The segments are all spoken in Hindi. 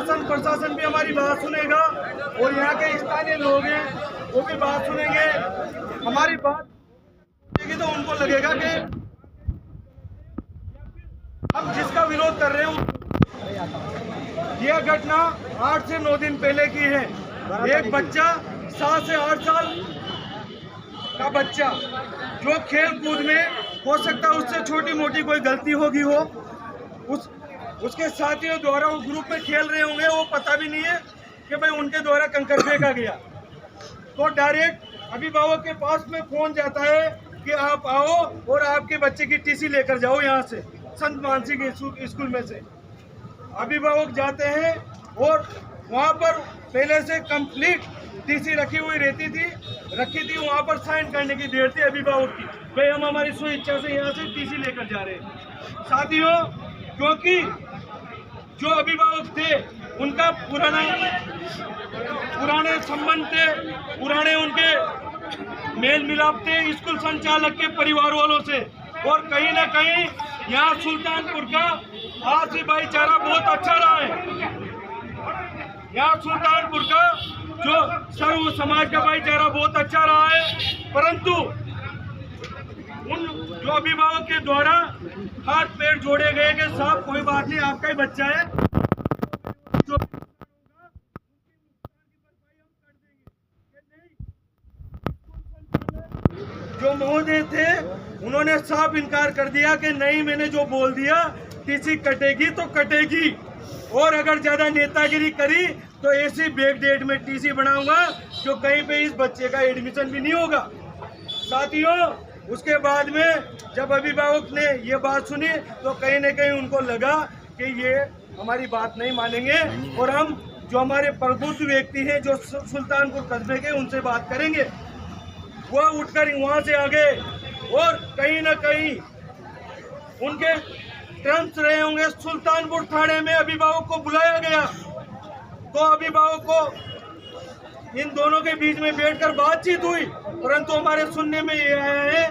शासन प्रशासन भी हमारी बात सुनेगा और यहाँ के स्थानीय लोग हैं वो भी बात सुनेंगे। हमारी बात सुनेगी तो उनको लगेगा कि हम जिसका विरोध कर रहे हैं। यह घटना 8 से 9 दिन पहले की है। एक बच्चा 7 से 8 साल का बच्चा जो खेल कूद में हो सकता है उससे छोटी मोटी कोई गलती होगी हो, उसके साथियों द्वारा वो ग्रुप में खेल रहे होंगे, वो पता भी नहीं है कि भाई उनके द्वारा कंकर फेंका गया। तो डायरेक्ट अभिभावक के पास में फोन जाता है कि आप आओ और आपके बच्चे की टीसी लेकर जाओ यहाँ से, संत मानसी के स्कूल में से। अभिभावक जाते हैं और वहाँ पर पहले से कंप्लीट टीसी रखी थी, वहाँ पर साइन करने की देर थी अभिभावक की, भाई हम हमारी स्वेच्छा से यहाँ से टीसी लेकर जा रहे हैं। साथियों, क्योंकि जो अभिभावक थे उनका पुराने संबंध थे, पुराने उनके मेल मिलाप थे स्कूल संचालक के परिवार वालों से, और कहीं ना कहीं यहाँ सुल्तानपुर का आपसी भाईचारा बहुत अच्छा रहा है। यहाँ सुल्तानपुर का जो सर्व समाज का भाईचारा बहुत अच्छा रहा है, परंतु उन जो अभिभावक के द्वारा हाथ पैर जोड़े गए कि साहब कोई बात नहीं, आपका ही बच्चा है, जो महोदय थे उन्होंने साफ इनकार कर दिया कि नहीं, मैंने जो बोल दिया टीसी कटेगी तो कटेगी, और अगर ज्यादा नेतागिरी करी तो ऐसी बैक डेट में टीसी बनाऊंगा जो कहीं पे इस बच्चे का एडमिशन भी नहीं होगा। साथियों, उसके बाद में जब अभिभावक ने ये बात सुनी तो कहीं न कहीं उनको लगा कि ये हमारी बात नहीं मानेंगे और हम जो हमारे प्रबुद्ध व्यक्ति हैं जो सुल्तानपुर कस्बे के, उनसे बात करेंगे। वह उठकर वहां से आ गए और कहीं न कहीं उनके ट्रम्प्स रहे होंगे। सुल्तानपुर थाने में अभिभावक को बुलाया गया तो अभिभावक को इन दोनों के बीच में बैठकर बातचीत हुई, परंतु हमारे सुनने में ये आया है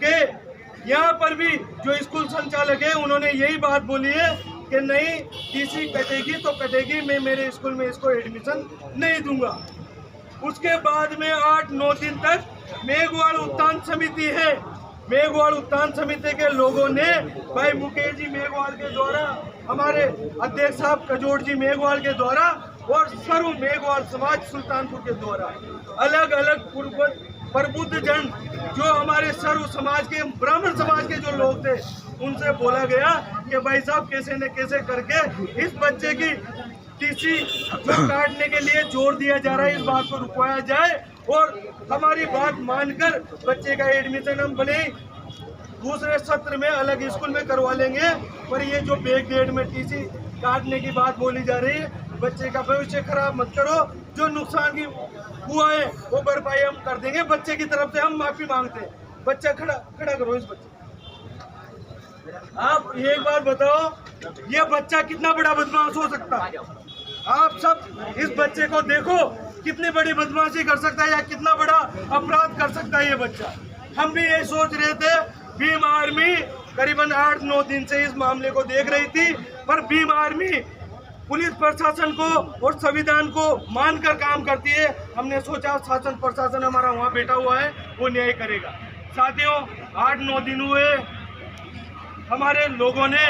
कि यहाँ पर भी जो स्कूल संचालक है उन्होंने यही बात बोली है कि नहीं, टीसी कटेगी तो कटेगी, मैं मेरे स्कूल में इसको एडमिशन नहीं दूंगा। उसके बाद में 8-9 दिन तक मेघवाल उत्थान समिति है, मेघवाल उत्थान समिति के लोगों ने भाई मुकेश जी मेघवाल के द्वारा, हमारे अध्यक्ष साहब कजोड़ जी मेघवाल के द्वारा और सर्व मेघवाल समाज सुल्तानपुर के द्वारा अलग अलग प्रबुद्ध जन जो हमारे सर्व समाज के ब्राह्मण समाज के जो लोग थे उनसे बोला गया कि भाई साहब कैसे न कैसे करके इस बच्चे की टीसी जो काटने के लिए जोर दिया जा रहा है, इस बात को रुकवाया जाए और हमारी बात मानकर बच्चे का एडमिशन हम भले दूसरे सत्र में अलग स्कूल में करवा लेंगे, पर ये जो बैक डेट में टीसी काटने की बात बोली जा रही है, बच्चे का भविष्य खराब मत करो। जो नुकसान की हुआ है वो भरपाई हम कर देंगे, बच्चे की तरफ से हम माफी मांगते हैं। बच्चा खड़ा करो इस बच्चे। आप एक बात बताओ, ये बच्चा कितना बड़ा बदमाश हो सकता है? आप सब इस बच्चे को देखो, कितनी बड़ी बदमाशी कर सकता है या कितना बड़ा अपराध कर सकता है ये बच्चा। हम भी यही सोच रहे थे। भीम आर्मी करीबन 8-9 दिन से इस मामले को देख रही थी, पर भीम आर्मी पुलिस प्रशासन को और संविधान को मानकर काम करती है। हमने सोचा शासन प्रशासन हमारा वहाँ बैठा हुआ है, वो न्याय करेगा। साथियों, 8-9 दिन हुए, हमारे लोगों ने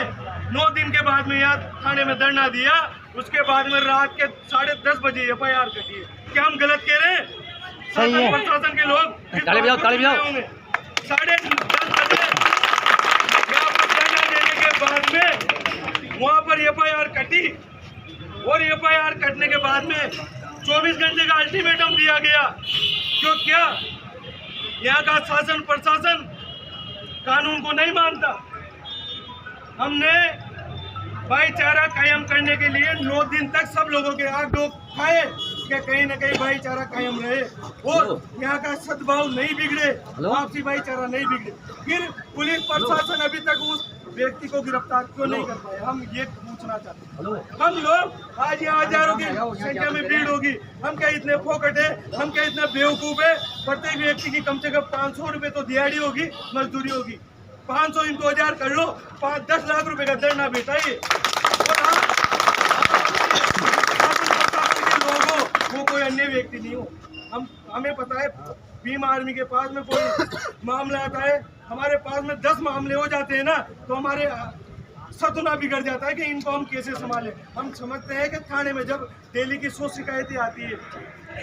9 दिन के बाद में यहाँ थाने में धरना दिया। उसके बाद में रात के 10:30 बजे FIR कटी है। क्या हम गलत कह रहे हैं? शासन प्रशासन के लोग ताली बजाओ 10:30 बजे यहाँ पर धरना देने के बाद में वहाँ पर FIR कटी और FIR कटने के बाद में 24 घंटे का अल्टीमेटम दिया गया। क्यों? क्या यहाँ का शासन प्रशासन कानून को नहीं मानता? हमने भाईचारा कायम करने के लिए 9 दिन तक सब लोगों के आग डोक खाए कि कहीं न कहीं भाईचारा कायम रहे और यहाँ का सद्भाव नहीं बिगड़े, आपसी भाईचारा नहीं बिगड़े। फिर पुलिस प्रशासन अभी तक उस व्यक्ति को गिरफ्तार क्यों नहीं कर पाए? हम ये पूछना चाहते हैं। हम लोग आज यहाँ हजारों की संख्या में भीड़ होगी, हम क्या इतने फोकट है? हम क्या इतने बेवकूफ है? प्रत्येक व्यक्ति की कम से कम 500 रुपये तो दिहाड़ी होगी, मजदूरी होगी। 500 × 1000 कर लो, 10 लाख रुपए का धरना बेटा ये। व्यक्ति नहीं हूँ। हमें पता है भीम आर्मी के पास में कोई मामला आता है, हमारे पास में 10 मामले हो जाते हैं ना, तो हमारे सतुना बिगड़ जाता है कि इनको हम कैसे संभालें। हम समझते हैं कि थाने में जब डेली की 100 शिकायतें आती है,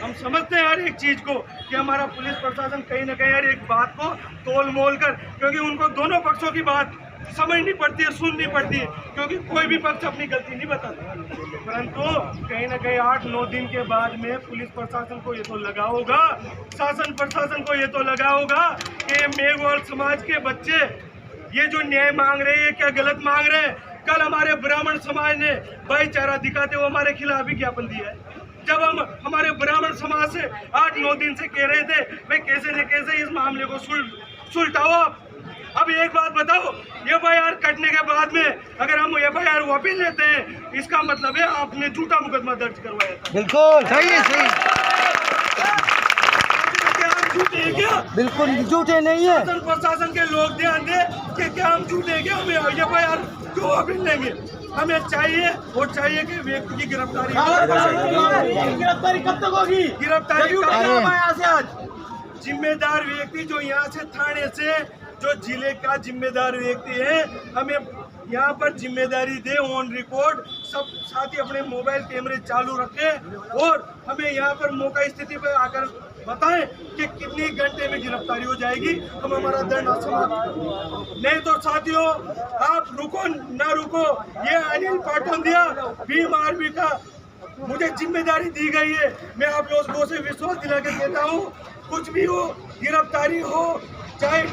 हम समझते हैं हर एक चीज़ को कि हमारा पुलिस प्रशासन कहीं ना कहीं हर एक बात को तोल मोल कर, क्योंकि उनको दोनों पक्षों की बात समझनी पड़ती है, सुननी पड़ती है, क्योंकि कोई भी पक्ष अपनी गलती नहीं बताता। परंतु कहीं ना कहीं 8-9 दिन के बाद में पुलिस प्रशासन को ये तो लगा होगा, शासन प्रशासन को ये तो लगा होगा कि मेघवाल समाज के बच्चे ये जो न्याय मांग रहे हैं क्या गलत मांग रहे हैं। कल हमारे ब्राह्मण समाज ने भाईचारा दिखाते हुए हमारे खिलाफ भी ज्ञापन दिया है। जब हम हमारे ब्राह्मण समाज से 8-9 दिन से कह रहे थे भाई कैसे न कैसे इस मामले को सुलटाओ आप। अब एक बात बताओ, FIR कटने के बाद में अगर हम FIR वापस लेते हैं, इसका मतलब है आपने झूठा मुकदमा दर्ज करवाया था। बिल्कुल सही है, सही क्या हम झूठे हैं क्या? बिल्कुल झूठे नहीं है। शासन प्रशासन के लोग ध्यान दे कि क्या हम झूठे हैं क्या? हमें FIR क्यों वापस लेंगे? हमें चाहिए और चाहिए कि व्यक्ति की गिरफ्तारी कब तक होगी? गिरफ्तारी आज जिम्मेदार व्यक्ति जो यहाँ से थाने से जो जिले का जिम्मेदार व्यक्ति है, हमें यहाँ पर जिम्मेदारी दे, ऑन रिकॉर्ड सब साथी अपने मोबाइल कैमरे चालू रखें और हमें यहाँ पर मौका स्थिति पर आकर बताएं कि कितनी घंटे में गिरफ्तारी हो जाएगी। हम हमारा धरना समाप्त नहीं तो साथियों आप रुको ना रुको, ये अनिल पाटोदिया भीम आर्मी का मुझे जिम्मेदारी दी गई है। मैं आप लोगों से विश्वास दिला के देता हूँ, कुछ भी हो, गिरफ्तारी हो चाहे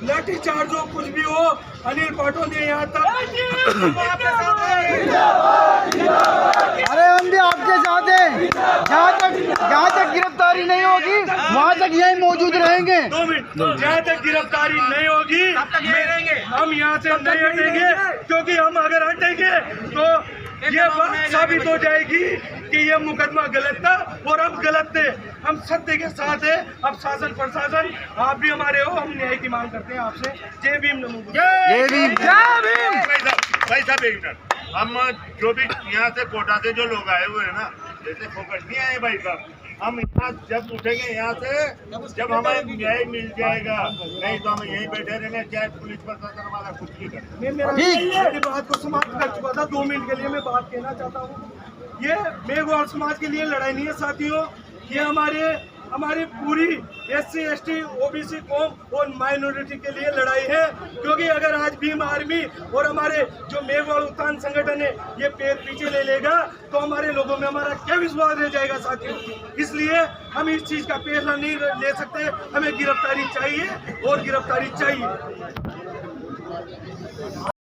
लाठी चार्ज हो, कुछ भी हो, अनिल पाटोदिया यहाँ तक। अरे हम भी आपके साथ हैं, जहाँ तक गिरफ्तारी नहीं होगी वहाँ तक यही मौजूद रहेंगे। 2 मिनट, जहाँ तक गिरफ्तारी नहीं होगी हम यहाँ से नहीं हटेंगे, क्योंकि हम अगर हटेंगे तो ये बात साबित हो जाएगी कि ये मुकदमा गलत था और हम गलत थे। हम सत्य के साथ है। अब शासन प्रशासन आप भी हमारे हो, हम न्याय की मांग करते हैं आपसे। जय भीम, नमो बुद्धाय। जय भीम, जय भीम। भाई साहब एक मिनट, हम जो भी यहाँ से कोटा से जो लोग आए हुए हैं ना, जैसे फोकट नहीं आए भाई साहब, हम यहाँ जब उठेंगे यहाँ से जब हमें न्याय मिल जाएगा, नहीं तो हम यहीं बैठे रहेंगे चाहे पुलिस प्रशासन हमारा कुछ भी करे। मेरी बात को समाप्त कर चुका था। 2 मिनट के लिए मैं बात कहना चाहता हूँ। ये मेघवाल समाज के लिए लड़ाई नहीं है साथियों, ये हमारी पूरी SC ST OBC कौम और माइनॉरिटी के लिए लड़ाई है। क्योंकि अगर आज भीम आर्मी और हमारे जो मेघवाल उत्थान संगठन है ये पैर पीछे ले लेगा तो हमारे लोगों में हमारा क्या विश्वास रह जाएगा साथियों। इसलिए हम इस चीज का फैसला नहीं ले सकते, हमें गिरफ्तारी चाहिए और गिरफ्तारी चाहिए।